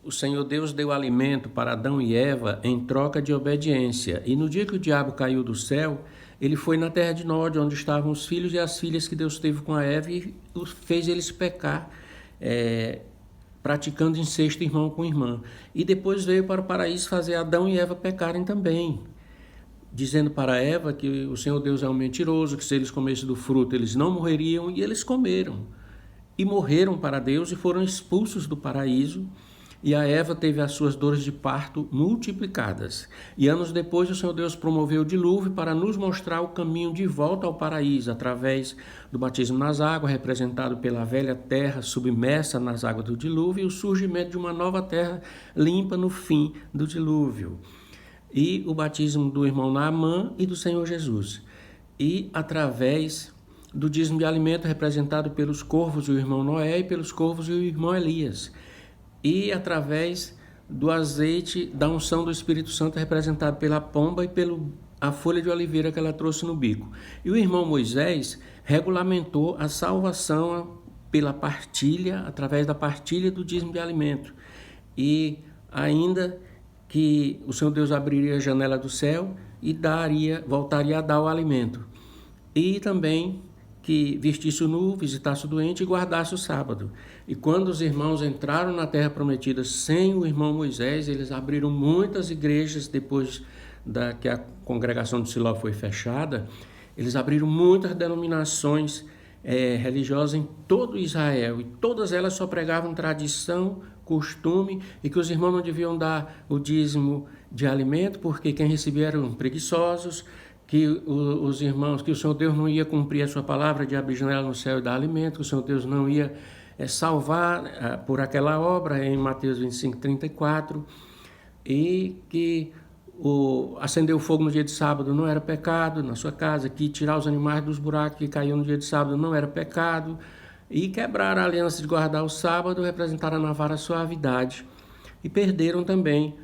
o Senhor Deus deu alimento para Adão e Eva em troca de obediência. E no dia que o diabo caiu do céu, ele foi na terra de Nod, onde estavam os filhos e as filhas que Deus teve com a Eva e fez eles pecar, praticando incesto irmão com irmã. E depois veio para o paraíso fazer Adão e Eva pecarem também, dizendo para Eva que o Senhor Deus é um mentiroso, que se eles comessem do fruto eles não morreriam, e eles comeram. E morreram para Deus e foram expulsos do paraíso, e a Eva teve as suas dores de parto multiplicadas. E anos depois o Senhor Deus promoveu o dilúvio para nos mostrar o caminho de volta ao paraíso, através do batismo nas águas, representado pela velha terra submersa nas águas do dilúvio, e o surgimento de uma nova terra limpa no fim do dilúvio. E o batismo do irmão Naamã e do Senhor Jesus. E através do dízimo de alimento, representado pelos corvos e o irmão Noé, e pelos corvos e o irmão Elias. E através do azeite da unção do Espírito Santo, representado pela pomba e a folha de oliveira que ela trouxe no bico. E o irmão Moisés regulamentou a salvação pela partilha, através da partilha do dízimo de alimento. E ainda que o Senhor Deus abriria a janela do céu e voltaria a dar o alimento. E também que vestisse o nu, visitasse o doente e guardasse o sábado. E quando os irmãos entraram na terra prometida sem o irmão Moisés, eles abriram muitas igrejas depois que a congregação de Siló foi fechada. Eles abriram muitas denominações religiosas em todo Israel, e todas elas só pregavam tradição, costume, e que os irmãos não deviam dar o dízimo de alimento, porque quem recebia eram preguiçosos, que os irmãos, que o Senhor Deus não ia cumprir a sua palavra de abrir janela no céu e dar alimento, que o Senhor Deus não ia salvar por aquela obra, em Mateus 25:34, e que acender o fogo no dia de sábado não era pecado na sua casa, que tirar os animais dos buracos que caíam no dia de sábado não era pecado, e quebrar a aliança de guardar o sábado, representaram na vara a suavidade. E perderam também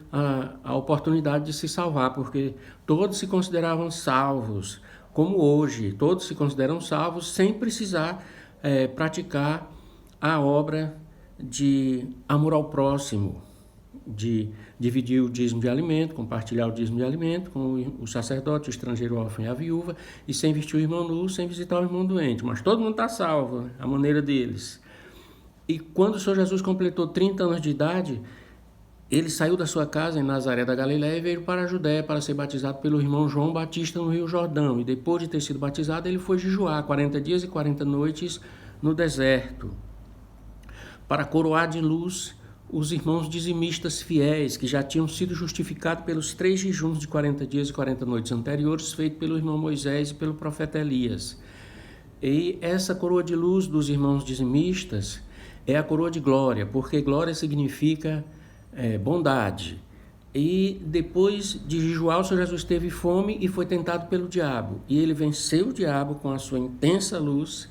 a oportunidade de se salvar, porque todos se consideravam salvos, como hoje, todos se consideram salvos sem precisar praticar a obra de amor ao próximo, de dividir o dízimo de alimento, compartilhar o dízimo de alimento com o sacerdote, o estrangeiro, o órfão e a viúva, e sem vestir o irmão nu, sem visitar o irmão doente. Mas todo mundo está salvo, a maneira deles. E quando o Senhor Jesus completou 30 anos de idade, ele saiu da sua casa em Nazaré da Galileia e veio para a Judéia para ser batizado pelo irmão João Batista no Rio Jordão. E depois de ter sido batizado, ele foi jejuar 40 dias e 40 noites no deserto, para coroar de luz os irmãos dizimistas fiéis, que já tinham sido justificados pelos 3 jejuns de 40 dias e 40 noites anteriores, feitos pelo irmão Moisés e pelo profeta Elias. E essa coroa de luz dos irmãos dizimistas é a coroa de glória, porque glória significa bondade. E depois de jejuar, o Senhor Jesus teve fome e foi tentado pelo diabo. E ele venceu o diabo com a sua intensa luz,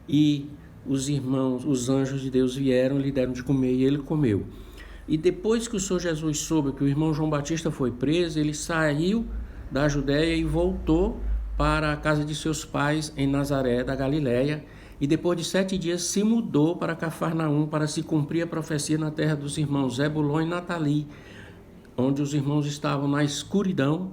e os anjos de Deus vieram e lhe deram de comer, e ele comeu. E depois que o Senhor Jesus soube que o irmão João Batista foi preso, ele saiu da Judéia e voltou para a casa de seus pais em Nazaré da Galileia, e depois de 7 dias se mudou para Cafarnaum, para se cumprir a profecia na terra dos irmãos Zebulon e Natali, onde os irmãos estavam na escuridão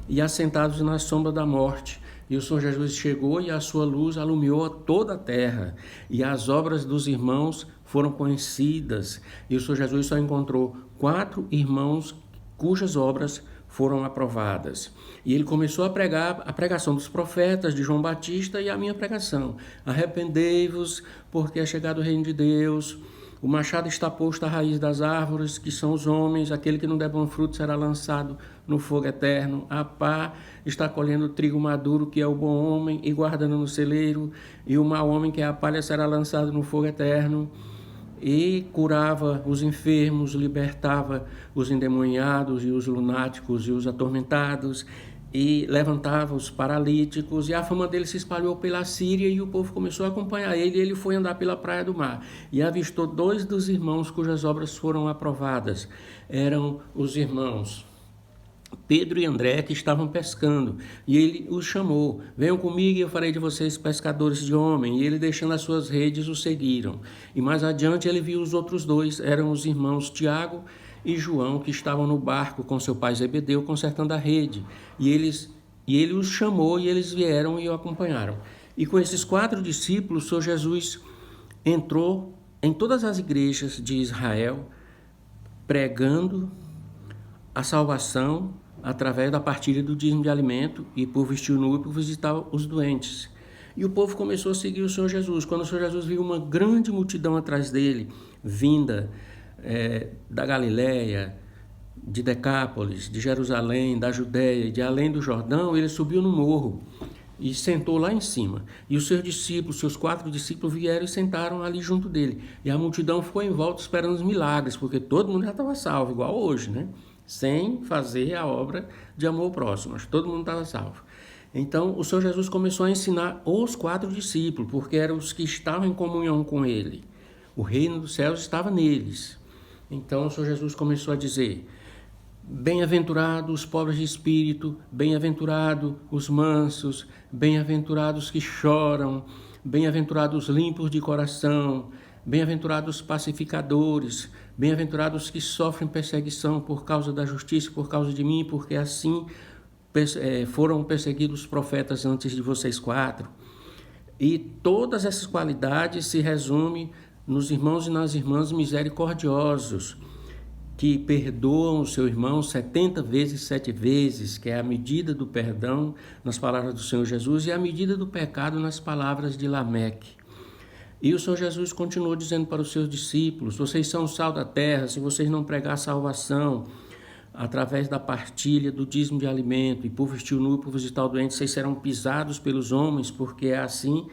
e assentados na sombra da morte. E o Senhor Jesus chegou e a sua luz alumiou a toda a terra, e as obras dos irmãos foram conhecidas. E o Senhor Jesus só encontrou 4 irmãos cujas obras foram aprovadas. E ele começou a pregar a pregação dos profetas, de João Batista, e a minha pregação. Arrependei-vos, porque é chegado o reino de Deus. O machado está posto à raiz das árvores, que são os homens. Aquele que não der bom fruto será lançado no fogo eterno. A pá está colhendo o trigo maduro, que é o bom homem, e guardando no celeiro. E o mau homem, que é a palha, será lançado no fogo eterno. E curava os enfermos, libertava os endemoniados e os lunáticos e os atormentados, e levantava os paralíticos, e a fama dele se espalhou pela Síria, e o povo começou a acompanhar ele, e ele foi andar pela praia do mar, e avistou 2 dos irmãos cujas obras foram aprovadas. Eram os irmãos Pedro e André, que estavam pescando, e ele os chamou: venham comigo e eu farei de vocês pescadores de homem. E ele, deixando as suas redes, os seguiram. E mais adiante ele viu os outros dois, eram os irmãos Tiago e João, que estavam no barco com seu pai Zebedeu, consertando a rede. E ele os chamou e eles vieram e o acompanharam. E com esses 4 discípulos, o Senhor Jesus entrou em todas as igrejas de Israel, pregando a salvação através da partilha do dízimo de alimento e por vestir o nu e por visitar os doentes. E o povo começou a seguir o Senhor Jesus. Quando o Senhor Jesus viu uma grande multidão atrás dele, vinda da Galileia, de Decápolis, de Jerusalém, da Judéia e de além do Jordão, ele subiu no morro e sentou lá em cima. E os seus discípulos, seus 4 discípulos, vieram e sentaram ali junto dele. E a multidão ficou em volta esperando os milagres, porque todo mundo já estava salvo, igual hoje, né? Sem fazer a obra de amor ao próximo, mas todo mundo estava salvo. Então, o Senhor Jesus começou a ensinar os 4 discípulos, porque eram os que estavam em comunhão com ele. O reino dos céus estava neles. Então, o Senhor Jesus começou a dizer: bem-aventurados os pobres de espírito, bem-aventurados os mansos, bem-aventurados que choram, bem-aventurados os limpos de coração, bem-aventurados os pacificadores, bem-aventurados que sofrem perseguição por causa da justiça, por causa de mim, porque assim foram perseguidos os profetas antes de vocês 4. E todas essas qualidades se resumem nos irmãos e nas irmãs misericordiosos, que perdoam o seu irmão 70 vezes, 7 vezes, que é a medida do perdão nas palavras do Senhor Jesus, e a medida do pecado nas palavras de Lameque. E o Senhor Jesus continuou dizendo para os seus discípulos: vocês são o sal da terra. Se vocês não pregar a salvação através da partilha do dízimo de alimento e por vestir o nu e por visitar o doente, vocês serão pisados pelos homens, porque é assim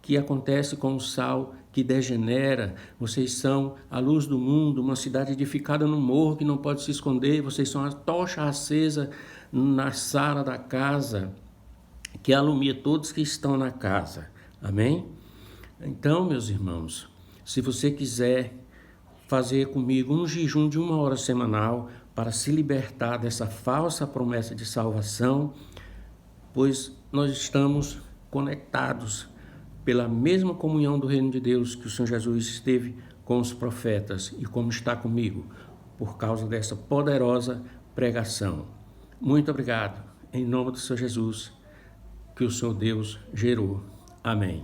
que acontece com o sal que degenera. Vocês são a luz do mundo, uma cidade edificada no morro que não pode se esconder. Vocês são a tocha acesa na sala da casa, que alumia todos que estão na casa. Amém? Então, meus irmãos, se você quiser fazer comigo um jejum de 1 hora semanal para se libertar dessa falsa promessa de salvação, pois nós estamos conectados pela mesma comunhão do reino de Deus que o Senhor Jesus esteve com os profetas e como está comigo, por causa dessa poderosa pregação. Muito obrigado, em nome do Senhor Jesus, que o Senhor Deus gerou. Amém.